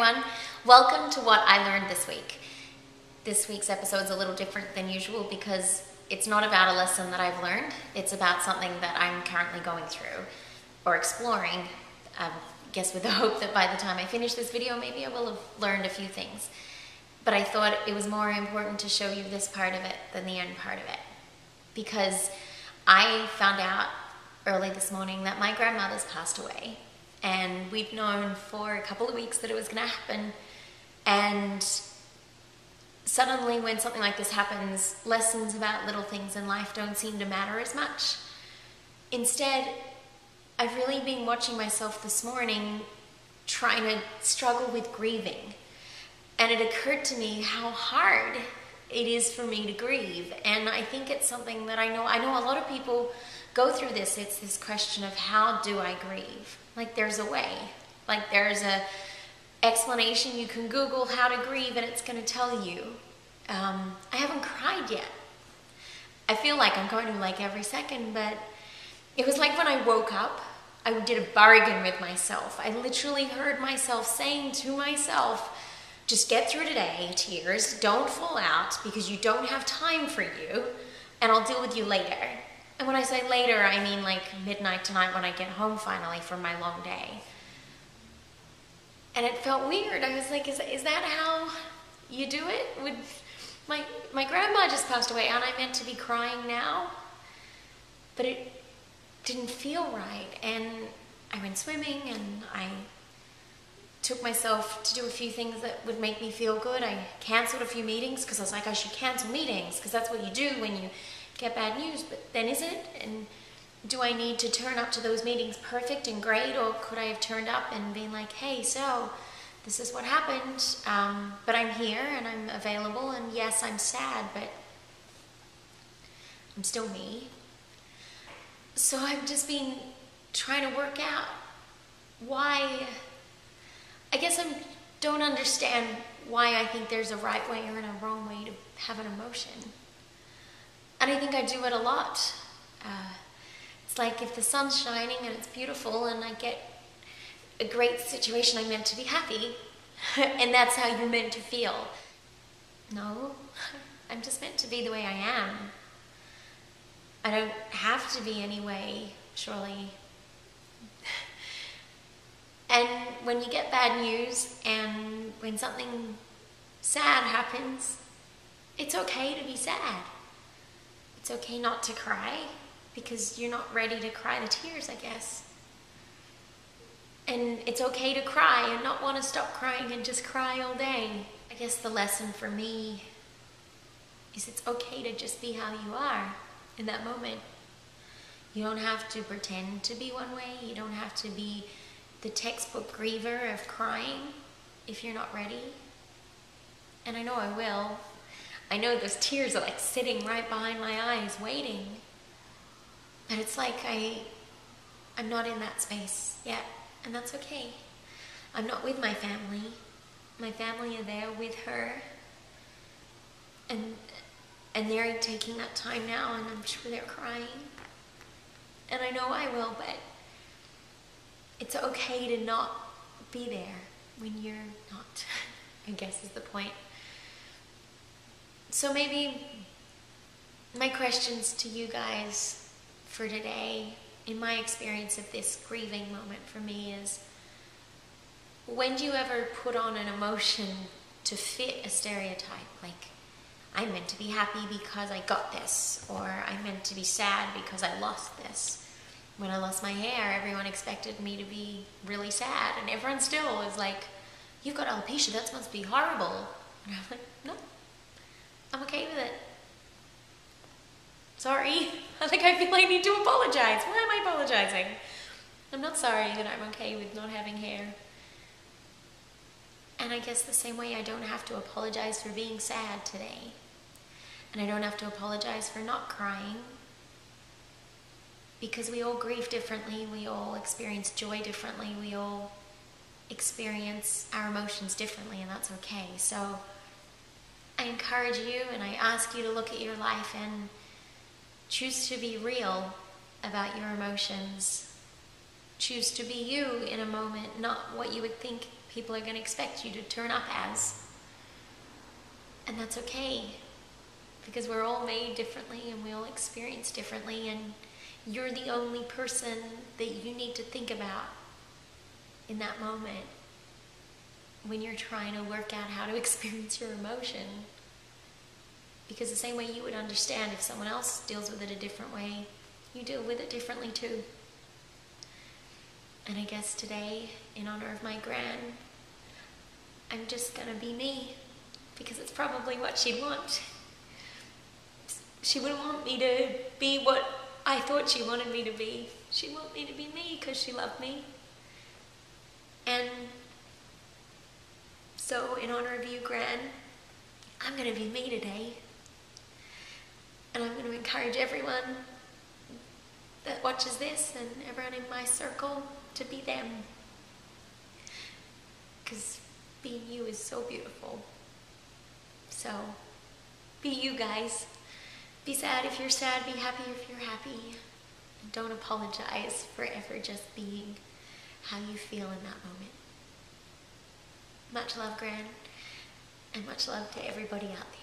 everyone. Welcome to what I learned this week. This week's episode is a little different than usual because it's not about a lesson that I've learned. It's about something that I'm currently going through or exploring. I guess with the hope that by the time I finish this video, maybe I will have learned a few things. But I thought it was more important to show you this part of it than the end part of it. Because I found out early this morning that my grandmother's passed away. And we'd known for a couple of weeks that it was going to happen. And suddenly when something like this happens, lessons about little things in life don't seem to matter as much. Instead, I've really been watching myself this morning trying to struggle with grieving. And it occurred to me how hard it is for me to grieve. And I think it's something that I know a lot of people go through this. It's this question of how do I grieve? Like there's a way. Like there's a explanation. You can Google how to grieve and it's going to tell you. I haven't cried yet. I feel like I'm going to like every second, but it was like when I woke up, I did a bargain with myself. I literally heard myself saying to myself, just get through today, tears, don't fall out because you don't have time for you and I'll deal with you later. And when I say later, I mean like midnight tonight when I get home finally from my long day. And it felt weird. I was like, is that how you do it? My grandma just passed away. Aren't I meant to be crying now? But it didn't feel right. And I went swimming and I took myself to do a few things that would make me feel good. I canceled a few meetings because I was like, I should cancel meetings because that's what you do when you get bad news. But then is it? And do I need to turn up to those meetings perfect and great, or could I have turned up and been like, hey, so this is what happened, but I'm here and I'm available, and yes, I'm sad, but I'm still me. So I've just been trying to work out why. I guess I don't understand why I think there's a right way or a wrong way to have an emotion. And I think I do it a lot. It's like if the sun's shining and it's beautiful and I get a great situation, I'm meant to be happy. And that's how you're meant to feel. No, I'm just meant to be the way I am. I don't have to be anyway, surely. And when you get bad news and when something sad happens, it's okay to be sad. It's okay not to cry because you're not ready to cry the tears, I guess. And it's okay to cry and not want to stop crying and just cry all day. I guess the lesson for me is it's okay to just be how you are in that moment. You don't have to pretend to be one way. You don't have to be the textbook griever of crying if you're not ready. And I know I will. I know those tears are like sitting right behind my eyes waiting. But it's like I'm not in that space yet, and that's okay. I'm not with my family. My family are there with her. And they're taking that time now, and I'm sure they're crying. And I know I will, but it's okay to not be there when you're not, I guess is the point. So maybe my questions to you guys for today, in my experience of this grieving moment for me, is when do you ever put on an emotion to fit a stereotype? Like, I'm meant to be happy because I got this, or I'm meant to be sad because I lost this. When I lost my hair, everyone expected me to be really sad, and everyone still was like, you've got alopecia, that must be horrible. And I'm like, no, I'm okay with it. Sorry, I feel I need to apologize. Why am I apologizing? I'm not sorry that I'm okay with not having hair. And I guess the same way I don't have to apologize for being sad today. And I don't have to apologize for not crying. Because we all grieve differently, we all experience joy differently, we all experience our emotions differently, and that's okay. So I encourage you and I ask you to look at your life and choose to be real about your emotions. Choose to be you in a moment, not what you would think people are going to expect you to turn up as. And that's okay, because we're all made differently and we all experience differently, and you're the only person that you need to think about in that moment when you're trying to work out how to experience your emotion. Because the same way you would understand if someone else deals with it a different way, you deal with it differently too. And I guess today, in honor of my Gran, I'm just gonna be me, because it's probably what she'd want. She wouldn't want me to be what I thought she wanted me to be. She'd want me to be me because she loved me. And so, in honor of you, Gran, I'm gonna be me today. And I'm going to encourage everyone that watches this and everyone in my circle to be them. Because being you is so beautiful. So, be you guys. Be sad if you're sad, be happy if you're happy. And don't apologize for ever just being how you feel in that moment. Much love, Gran, and much love to everybody out there.